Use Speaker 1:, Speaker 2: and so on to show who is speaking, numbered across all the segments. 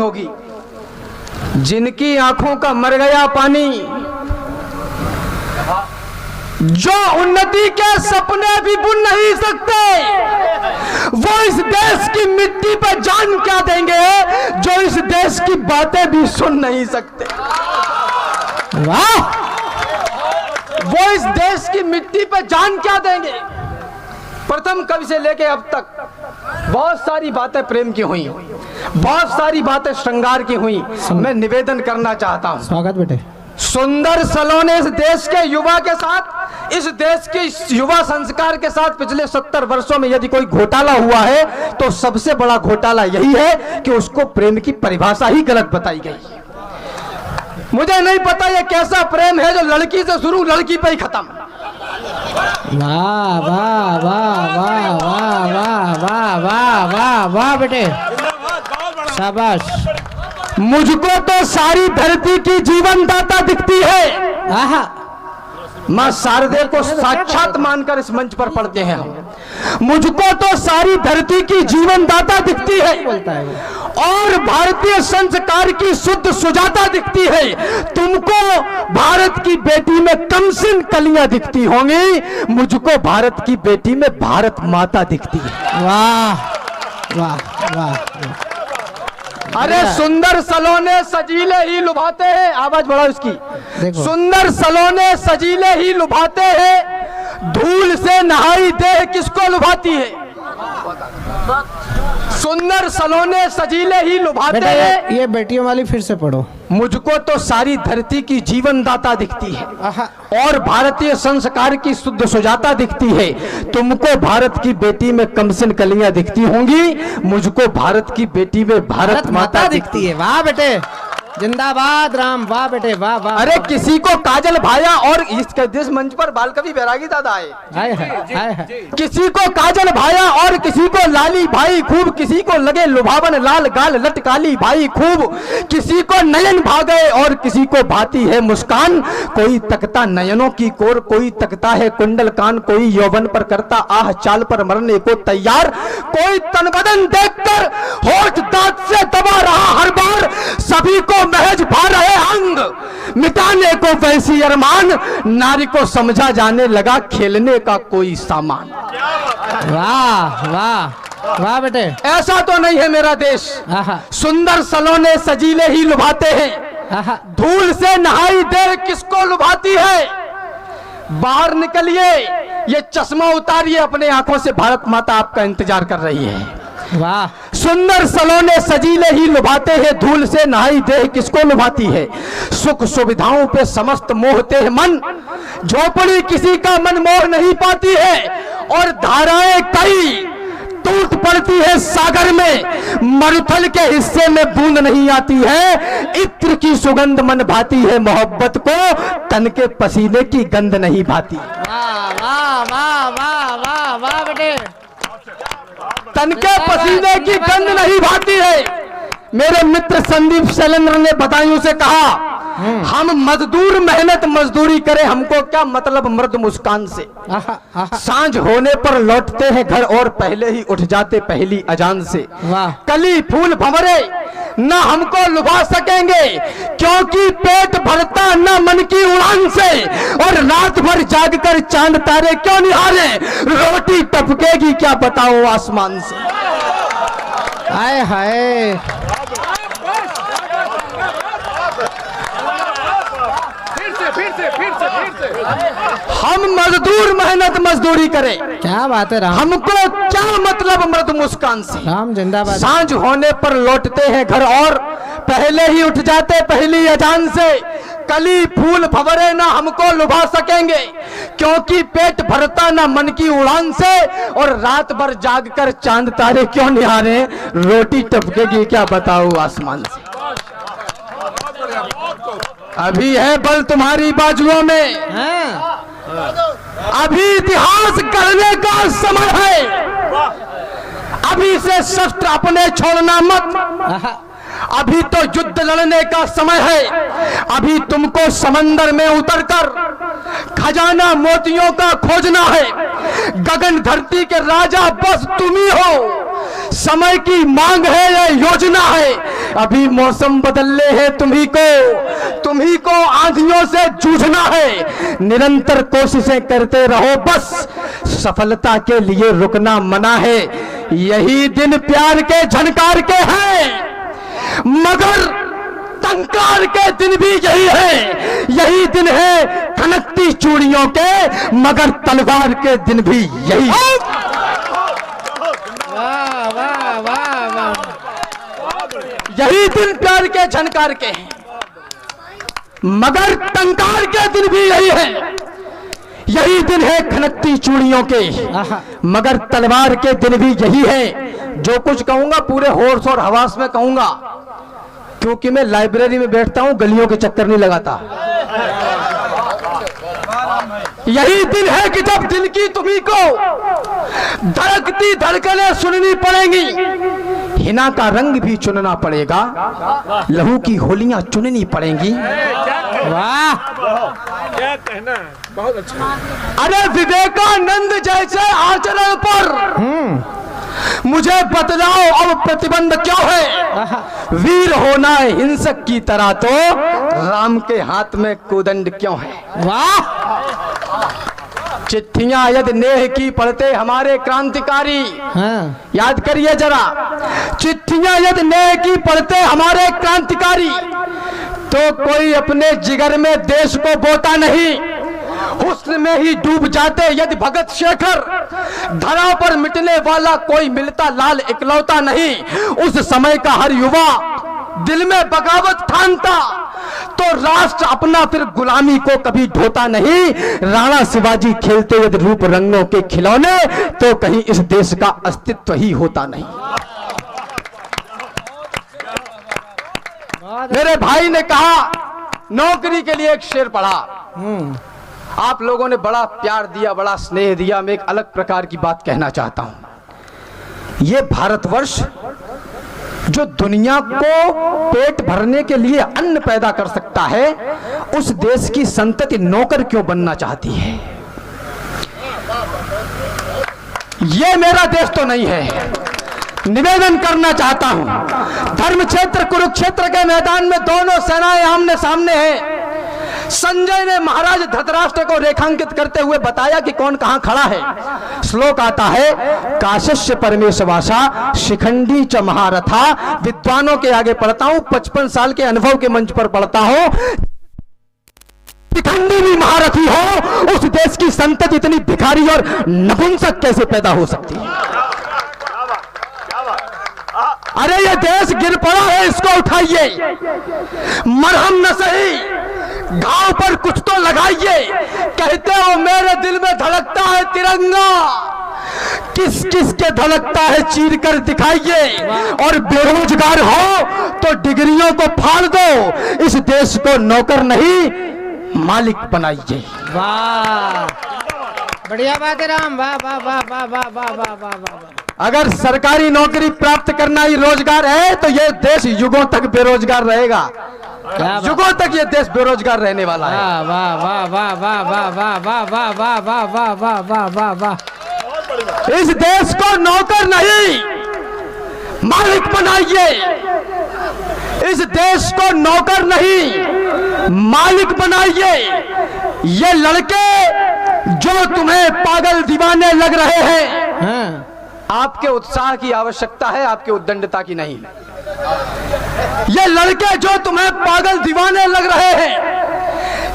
Speaker 1: होगी। जिनकी आंखों का मर गया पानी, जो उन्नति के सपने भी बुन नहीं सकते, वो इस देश की मिट्टी पर जान क्या देंगे जो इस देश की बातें भी सुन नहीं सकते। वाह! वो इस देश की मिट्टी पर जान क्या देंगे। प्रथम कवि से लेके अब तक बहुत सारी बातें प्रेम की हुई, बहुत सारी बातें श्रृंगार की हुई। मैं निवेदन करना चाहता हूं,
Speaker 2: स्वागत बेटे।
Speaker 1: सुंदर सलोने इस देश के युवा के साथ, इस देश के युवा संस्कार के साथ पिछले 70 वर्षों में यदि कोई घोटाला हुआ है तो सबसे बड़ा घोटाला यही है कि उसको प्रेम की परिभाषा ही गलत बताई गई। मुझे नहीं पता ये कैसा प्रेम है जो लड़की से शुरू लड़की पे ही खत्म।
Speaker 2: वाह वाह वाह वाह वाह वाह वाह वाह वाह वाह बेटे, शाबाश।
Speaker 1: मुझको तो सारी धरती की जीवन दाता दिखती है।
Speaker 2: आहा,
Speaker 1: मां शारदे को साक्षात मानकर इस मंच पर पढ़ते हैं हम। मुझको तो सारी धरती की जीवन दाता दिखती है
Speaker 2: बोलता है वो।
Speaker 1: और भारतीय संस्कार की शुद्ध सुजाता दिखती है। तुमको भारत की बेटी में कमसिन कलियां दिखती होंगी, मुझको भारत की बेटी में भारत माता दिखती है।
Speaker 2: वाह वाह वाह वाह।
Speaker 1: अरे सुंदर सलोने सजीले ही लुभाते हैं, आवाज बढ़ाओ इसकी।
Speaker 2: देखो।
Speaker 1: सुंदर सलोने सजीले ही लुभाते हैं, धूल से नहाई देह किसको लुभाती है। सुंदर सलोने सजीले ही लुभाते
Speaker 2: बेटा
Speaker 1: हैं।
Speaker 2: ये बेटियों वाली फिर से पढ़ो।
Speaker 1: मुझको तो सारी धरती की जीवन दाता दिखती है
Speaker 2: आहा,
Speaker 1: और भारतीय संस्कार की शुद्ध सुजाता दिखती है। तुमको भारत की बेटी में कमसिन कलियां दिखती होंगी, मुझको भारत की बेटी में भारत माता दिखती है।
Speaker 2: वाह बेटे, जिंदाबाद राम। वाह बेटे वाह वाह।
Speaker 1: अरे किसी को काजल भाया और इस मंच पर बाल कवि बैरागी दादा आए।
Speaker 2: हाय हाय हाय हाय।
Speaker 1: किसी को काजल भाया और किसी को लाली भाई खूब, किसी को लगे लुभावन लाल गाल लटकाली भाई खूब, किसी को नयन भागे और किसी को भाती है मुस्कान। कोई तकता नयनों की कोर, कोई तकता है कुंडल कान, कोई यौवन पर करता आह चाल पर मरने को तैयार, कोई तन बदन देखकर होठ दांत से दबा रहा हर बार, सभी को महज भा रहे अंग, मिटाने को वैसी अरमान, नारी को समझा जाने लगा खेलने का कोई सामान।
Speaker 2: वाह वाह वाह बेटे।
Speaker 1: ऐसा तो नहीं है मेरा देश।
Speaker 2: आहा
Speaker 1: सुंदर सलोने सजीले ही लुभाते हैं,
Speaker 2: आहा।
Speaker 1: धूल से नहाई देह किसको लुभाती है। बाहर निकलिए, ये चश्मा उतारिए अपने आंखों से, भारत माता आपका इंतजार कर रही है।
Speaker 2: वाह।
Speaker 1: सुंदर सलोने सजीले ही लुभाते हैं, धूल से नहाई देह किसको लुभाती है। सुख सुविधाओं पे समस्त मोहते हैं मन, झोपड़ी किसी का मन मोह नहीं पाती है, और धाराएं कई टूट पड़ती है सागर में, मरुथल के हिस्से में बूंद नहीं आती है। इत्र की सुगंध मन भाती है मोहब्बत को, तन के पसीने की गंध नहीं भाती।
Speaker 2: वाह वाह वाह वाह वाह वाह बेटे।
Speaker 1: तन के पसीने की गंध नहीं भाती है। मेरे मित्र संदीप शैलेंद्र ने बदायूं से कहा, हम मजदूर मेहनत मजदूरी करें, हमको क्या मतलब मर्द मुस्कान से।
Speaker 2: आहा आहा।
Speaker 1: सांझ होने पर लौटते हैं घर और पहले ही उठ जाते पहली अजान से।
Speaker 2: वाह।
Speaker 1: कली फूल भंवरे न हमको लुभा सकेंगे, क्योंकि पेट भरता न मन की उड़ान से, और रात भर जागकर चांद तारे क्यों निहारे, रोटी टपकेगी क्या बताओ आसमान से।
Speaker 2: हाय हाय।
Speaker 1: हम मजदूर मेहनत मजदूरी करें,
Speaker 2: क्या बात है राम।
Speaker 1: हमको क्या मतलब मर्द मुस्कान से।
Speaker 2: राम जिंदाबाद।
Speaker 1: सांझ होने पर लौटते हैं घर और पहले ही उठ जाते पहली अजान से, कली फूल भंवरे ना हमको लुभा सकेंगे, क्योंकि पेट भरता ना मन की उड़ान से, और रात भर जागकर चांद तारे क्यों निहारे, रोटी टपकेगी क्या बताओ आसमान से। अभी है बल तुम्हारी बाजुओं में,
Speaker 2: हाँ।
Speaker 1: अभी इतिहास गढ़ने का समय है, अभी से शस्त्र अपने छोड़ना मत,
Speaker 2: आहा।
Speaker 1: अभी तो युद्ध लड़ने का समय है। अभी तुमको समंदर में उतरकर खजाना मोतियों का खोजना है, गगन धरती के राजा बस तुम ही हो। समय की मांग है, यह योजना है, अभी मौसम बदलने हैं तुम्ही को आंधियों से जूझना है। निरंतर कोशिशें करते रहो, बस सफलता के लिए रुकना मना है। यही दिन प्यार के झनकार के हैं, मगर टंकार के दिन भी यही है। यही दिन है खनकती चूड़ियों के, मगर तलवार के दिन भी यही है।
Speaker 2: वाह वाह वाह वाह।
Speaker 1: यही दिन प्यार के झनकार के हैं, मगर टंकार के दिन भी यही है। यही दिन है खनकती चूड़ियों के, मगर तलवार के दिन भी यही है। जो कुछ कहूंगा पूरे होश और हवास में कहूंगा, क्योंकि मैं लाइब्रेरी में बैठता हूं, गलियों के चक्कर नहीं लगाता। यही दिन है कि जब दिल की तुम्ही को धड़कती धड़कनें सुननी पड़ेंगी, हिना का रंग भी चुनना पड़ेगा, लहू की होलियां चुननी पड़ेंगी।
Speaker 2: वाह,
Speaker 3: क्या कहना, बहुत अच्छा।
Speaker 1: अरे विवेकानंद जैसे आचरण पर मुझे बतलाओ अब प्रतिबंध क्यों है। वीर होना है हिंसक की तरह, तो राम के हाथ में कोदंड क्यों है।
Speaker 2: वाह।
Speaker 1: चिट्ठियां यदि नेह की पढ़ते हमारे क्रांतिकारी,
Speaker 2: हाँ।
Speaker 1: याद करिए जरा, चिट्ठियां यदि नेह की पढ़ते हमारे क्रांतिकारी, तो कोई अपने जिगर में देश को बोता नहीं, हुस्न में ही डूब जाते यदि भगत शेखर। धरा पर मिटने वाला कोई मिलता लाल इकलौता नहीं। उस समय का हर युवा दिल में बगावत ठानता, तो राष्ट्र अपना फिर गुलामी को कभी ढोता नहीं। राणा शिवाजी खेलते यदि रूप रंगों के खिलौने, तो कहीं इस देश का अस्तित्व ही होता नहीं। मेरे भाई ने कहा नौकरी के लिए एक शेर पढ़ा, आप लोगों ने बड़ा प्यार दिया, बड़ा स्नेह दिया। मैं एक अलग प्रकार की बात कहना चाहता हूं। ये भारतवर्ष जो दुनिया को पेट भरने के लिए अन्न पैदा कर सकता है, उस देश की संतति नौकर क्यों बनना चाहती है। ये मेरा देश तो नहीं है। निवेदन करना चाहता हूं, धर्म क्षेत्र कुरुक्षेत्र के मैदान में दोनों सेनाएं आमने सामने हैं। संजय ने महाराज धृतराष्ट्र को रेखांकित करते हुए बताया कि कौन कहां खड़ा है। श्लोक आता है, काश्यप परमेशवासा शिखंडी च महारथा। विद्वानों के आगे पढ़ता हूं, 55 साल के अनुभव के मंच पर पढ़ता हूं। शिखंडी भी महारथी हो, उस देश की संतति इतनी भिखारी और नपुंसक कैसे पैदा हो सकती है। अरे ये देश गिर पड़ा है, इसको उठाइए। मरहम न सही, घाव पर कुछ तो लगाइए। कहते हो मेरे दिल में धड़कता है तिरंगा, किस किस के धड़कता है चीर कर दिखाइए। और बेरोजगार हो तो डिग्रियों को फाड़ दो, इस देश को नौकर नहीं मालिक बनाइए।
Speaker 2: वाह, बढ़िया बात है राम। वाह वाह वाह वाह वाह वाह वाह वाह वाह।
Speaker 1: अगर सरकारी नौकरी प्राप्त करना ही रोजगार है, तो ये देश युगों तक बेरोजगार रहेगा। युगों तक ये देश बेरोजगार रहने वाला है।
Speaker 2: वाह वाह वाह वाह वाह वाह वाह वाह वाह वाह वाह वाह वाह वाह वाह।
Speaker 1: इस देश को नौकर नहीं मालिक बनाइए। इस देश को नौकर नहीं मालिक बनाइए। ये लड़के जो तुम्हें पागल दीवाने लग रहे हैं,
Speaker 2: हाँ।
Speaker 1: आपके उत्साह की आवश्यकता है, आपके उद्दंडता की नहीं। ये लड़के जो तुम्हें पागल दीवाने लग रहे हैं,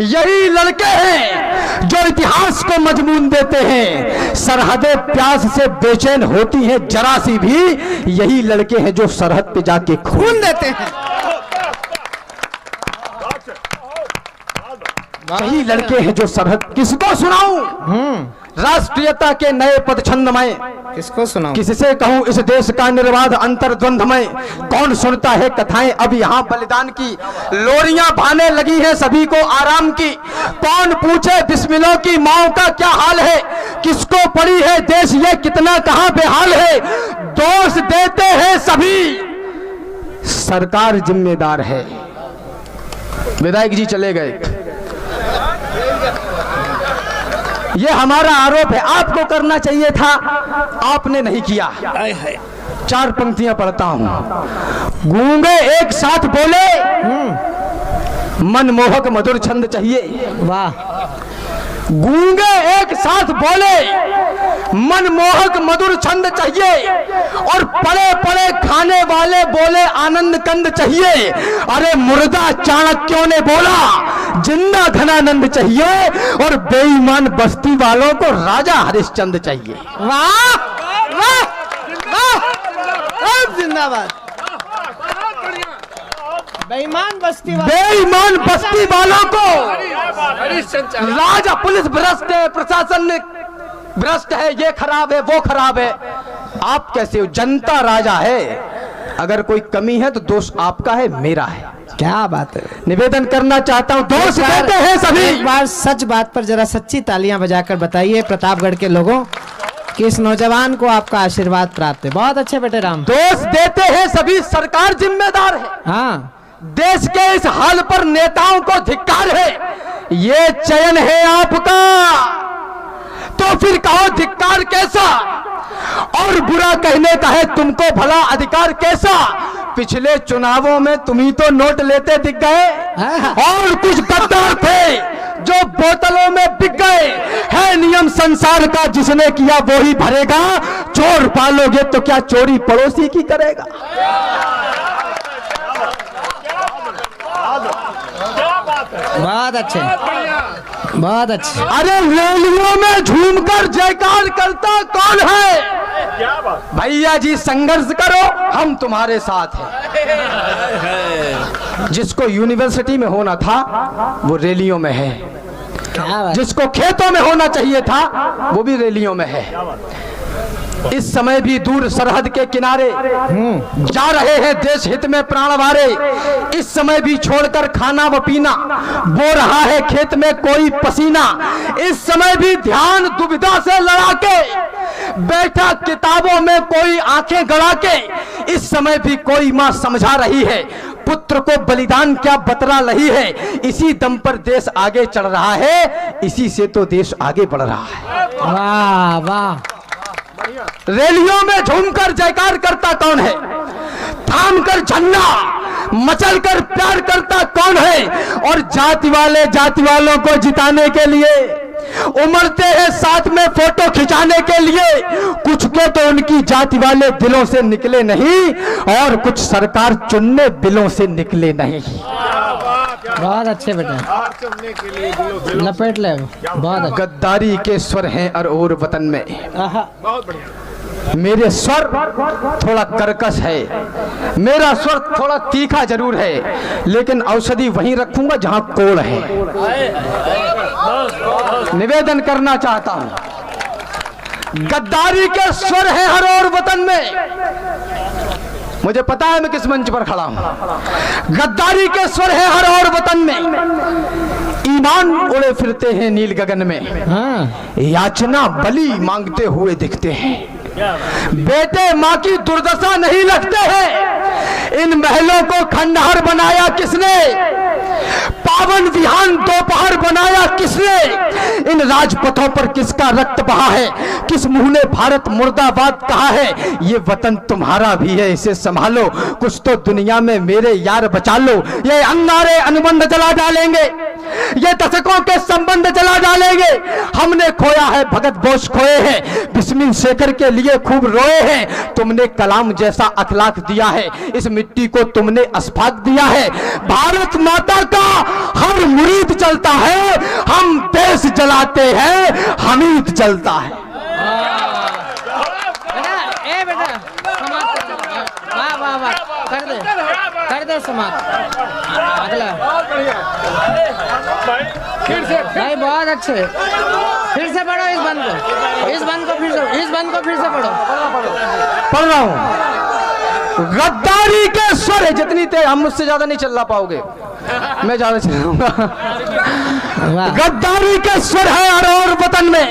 Speaker 1: यही लड़के हैं जो इतिहास को मजमून देते हैं। सरहदें प्यास से बेचैन होती हैं जरा सी भी, यही लड़के हैं जो सरहद पे जाके खून देते हैं। यही लड़के हैं जो सरहद, किसको सुनाऊं राष्ट्रीयता के नए पद छंद में,
Speaker 2: किसको सुनाऊं,
Speaker 1: किससे कहूं इस देश का निर्बाध अंतर्द्वंद में। कौन सुनता है कथाएं अब यहाँ बलिदान की, लोरियां भाने लगी हैं सभी को आराम की। कौन पूछे बिस्मिलों की माओ का क्या हाल है, किसको पड़ी है देश ये कितना कहां बेहाल है। दोष देते हैं सभी, सरकार जिम्मेदार है। विधायक जी चले गए, ये हमारा आरोप है। आपको करना चाहिए था, आपने नहीं किया। 4 पंक्तियां पढ़ता हूं। गूंगे एक साथ बोले, मनमोहक मधुर छंद चाहिए।
Speaker 2: वाह।
Speaker 1: गूंगे एक साथ बोले, मनमोहक मधुर छंद चाहिए, और पड़े पड़े खाने वाले बोले आनंद कंद चाहिए। अरे मुर्दा चाणक्यों ने बोला जिंदा घनानंद चाहिए, और बेईमान बस्ती वालों को राजा हरिश्चंद्र चाहिए।
Speaker 2: वाह वाह वाह, जिंदाबाद। बेईमान बस्ती वाले,
Speaker 1: बेईमान बस्ती वालों को
Speaker 3: हरिश्चंद्र
Speaker 1: राजा, पुलिस भ्रष्ट है, प्रशासन भ्रष्ट है, ये खराब है, वो खराब है। आप कैसे हो? जनता राजा है। अगर कोई कमी है तो दोष आपका है, मेरा है।
Speaker 2: क्या बात है।
Speaker 1: निवेदन करना चाहता हूं, दोष देते हैं सभी।
Speaker 2: एक बार सच बात पर जरा सच्ची तालियां बजाकर बताइए प्रतापगढ़ के लोगों कि इस नौजवान को आपका आशीर्वाद प्राप्त है। बहुत अच्छे बेटे राम।
Speaker 1: दोष देते हैं सभी, सरकार जिम्मेदार है।
Speaker 2: हाँ,
Speaker 1: देश के इस हाल पर नेताओं को धिक्कार है। ये चयन है आपका, तो फिर कहो धिक्कार कैसा? और बुरा कहने का है तुमको भला अधिकार कैसा? पिछले चुनावों में तुम ही तो नोट लेते दिख गए, और कुछ गद्दार थे जो बोतलों में बिक गए। है नियम संसार का, जिसने किया वो ही भरेगा। चोर पालोगे तो क्या चोरी पड़ोसी की करेगा?
Speaker 2: बहुत अच्छे, बहुत अच्छे।
Speaker 1: अरे रैलियों में झूमकर जयकार करता कौन है? भैया जी संघर्ष करो, हम तुम्हारे साथ हैं। जिसको यूनिवर्सिटी में होना था वो रैलियों में है,
Speaker 2: क्या बात।
Speaker 1: जिसको खेतों में होना चाहिए था वो भी रैलियों में है। इस समय भी दूर सरहद के किनारे जा रहे हैं देश हित में प्राण वारे। इस समय भी छोड़कर खाना व पीना, बो रहा है खेत में कोई पसीना। इस समय भी ध्यान दुविधा से लड़ा के बैठा किताबों में कोई आंखें गड़ा के। इस समय भी कोई माँ समझा रही है पुत्र को बलिदान क्या बतरा रही है। इसी दम पर देश आगे चढ़ रहा है, इसी से तो देश आगे बढ़ रहा है।
Speaker 2: वाह वाह।
Speaker 1: रैलियों में झूमकर जयकार करता कौन है? थाम कर झंडा मचल कर प्यार करता कौन है? और जाति वाले जाति वालों को जिताने के लिए उमड़ते हैं साथ में फोटो खिंचाने के लिए। कुछ के तो उनकी जाति वाले दिलों से निकले नहीं, और कुछ सरकार चुनने बिलों से निकले नहीं।
Speaker 2: बहुत अच्छे बेटे, लपेट ले। बहुत अच्छे।
Speaker 1: गद्दारी के स्वर हैं और वतन में।
Speaker 3: बहुत बढ़िया।
Speaker 1: मेरे स्वर थोड़ा कर्कश है, मेरा स्वर थोड़ा तीखा जरूर है, लेकिन औषधि वहीं रखूंगा जहां कोड़ है। निवेदन करना चाहता हूं, गद्दारी के स्वर हैं हर और वतन में। मुझे पता है मैं किस मंच पर खड़ा हूं। गद्दारी के स्वर हैं हर और वतन में। ईमान उड़े फिरते हैं नील गगन में।
Speaker 2: हाँ।
Speaker 1: याचना बलि मांगते हुए दिखते हैं। बेटे माँ की दुर्दशा नहीं लगते हैं। इन महलों को खंडहर बनाया किसने? पावन विहान दोपहर बनाया किसने? इन राजपथों पर किसका रक्त बहा है? किस मुंह ने भारत मुर्दाबाद कहा है? ये वतन तुम्हारा भी है, इसे संभालो। कुछ तो दुनिया में मेरे यार बचा लो। ये अंगारे अनुबंध जला डालेंगे, ये दशकों के संबंध जला डालेंगे। हमने खोया है, भगत बोस खोए हैं, बिस्मिल शेखर के लिए खूब रोए हैं। तुमने कलाम जैसा अखलाक दिया है, इस मिट्टी को तुमने अस्फाक दिया है। भारत माता का हर मुरीद चलता है, हम देश जलाते हैं, हमीद चलता है।
Speaker 2: ए बेटा समाप्त कर। वाह वाह वाह, कर दे समाप्त। अगला भाई बहुत अच्छे। फिर से पढ़ो इस बंद को, इस बंद को फिर से पढ़ो।
Speaker 1: पढ़ रहा हूं। गद्दारी के स्वर है जितनी तेज, हम मुझसे ज्यादा नहीं चल पाओगे, मैं ज्यादा चलाऊंगा। गद्दारी के स्वर है हर और वतन में।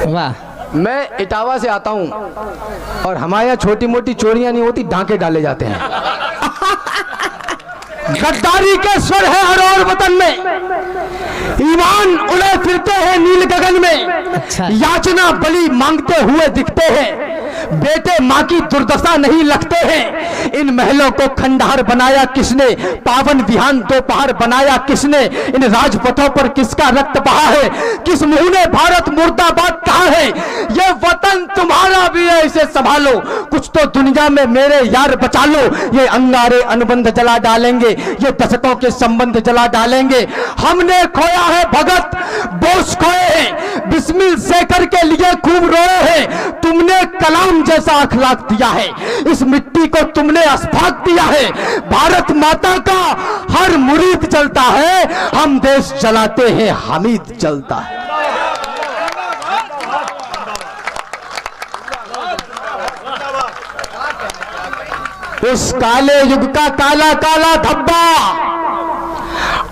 Speaker 2: वाह।
Speaker 1: मैं इटावा से आता हूं, और हमारे यहाँ छोटी मोटी चोरियां नहीं होती, डांके डाले जाते हैं। गद्दारी के स्वर है हर और वतन में। ईमान उड़े फिरते हैं नील गगन में।
Speaker 2: अच्छा।
Speaker 1: याचना बलि मांगते हुए दिखते हैं। बेटे माँ की दुर्दशा नहीं लगते हैं। इन महलों को खंडहर बनाया किसने, पावन विहान दोपहर बनाया किसने, इन राजपथों पर किसका रक्त बहा है, किस मुंह ने भारत मुर्दाबाद कहा है। ये वतन तुम्हारा भी है, इसे संभालो, कुछ तो दुनिया में मेरे यार बचा लो। ये अंगारे अनुबंध जला डालेंगे, ये दशकों के संबंध जला डालेंगे। हमने खोया है भगत, बोस खोए हैं, बिस्मिल शेखर के लिए खूब रोए हैं। तुमने कलाम जैसा अखलाक दिया है, इस मिट्टी को तुमने अस्फाक दिया है। भारत माता का हर मुरीद जलता है, हम देश जलाते हैं, हमीद जलता है। इस काले युग का काला काला धब्बा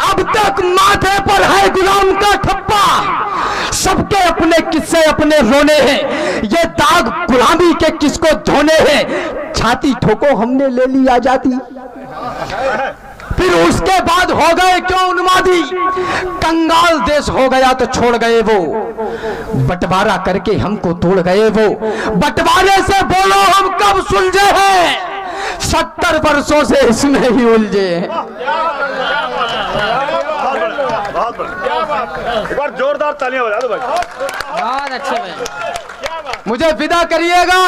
Speaker 1: अब तक माथे पर है गुलाम का ठप्पा। सबके अपने किस्से अपने रोने हैं, ये दाग गुलामी के किसको धोने हैं। छाती ठोको हमने ले ली आजादी, फिर उसके बाद हो गए क्यों उन्मादी। कंगाल देश हो गया तो छोड़ गए वो, बंटवारा करके हमको तोड़ गए वो। बंटवारे से बोलो हम कब सुलझे हैं, 70 वर्षों से इसमें ही उलझे हैं।
Speaker 3: एक बार जोरदार तालियां बजा दो भाई।
Speaker 2: बहुत अच्छे भाई।
Speaker 1: मुझे विदा करिएगा,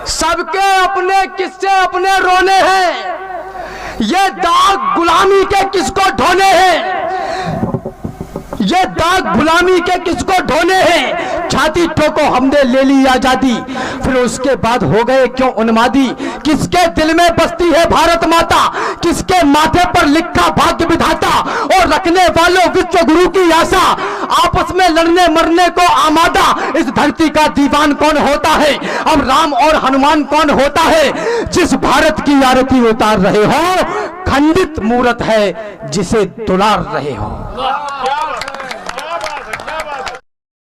Speaker 1: सबके अपने किस्से अपने रोने हैं, ये दाग गुलामी के किसको ढोने हैं, ये दाग गुलामी के किसको ढोने हैं। छाती ठोको हमने ले ली आजादी, फिर उसके बाद हो गए क्यों उन्मादी। किसके दिल में बसती है भारत माता, किसके माथे पर लिखा भाग्य विधाता, और रखने वालों विश्व गुरु की आशा। आपस में लड़ने मरने को आमादा, इस धरती का दीवान कौन होता है, अब राम और हनुमान कौन होता है। जिस भारत की आरती उतार रहे हो, खंडित मूरत है जिसे दुलार रहे हो।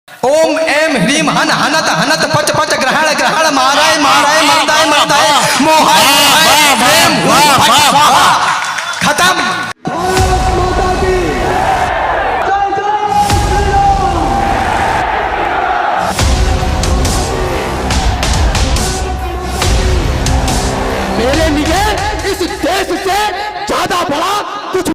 Speaker 4: ओम एम ह्रीम हन हनत हनत पच पच ग्रहण ग्रहण माराय माराय मर्दाय मर्दाय मोहाय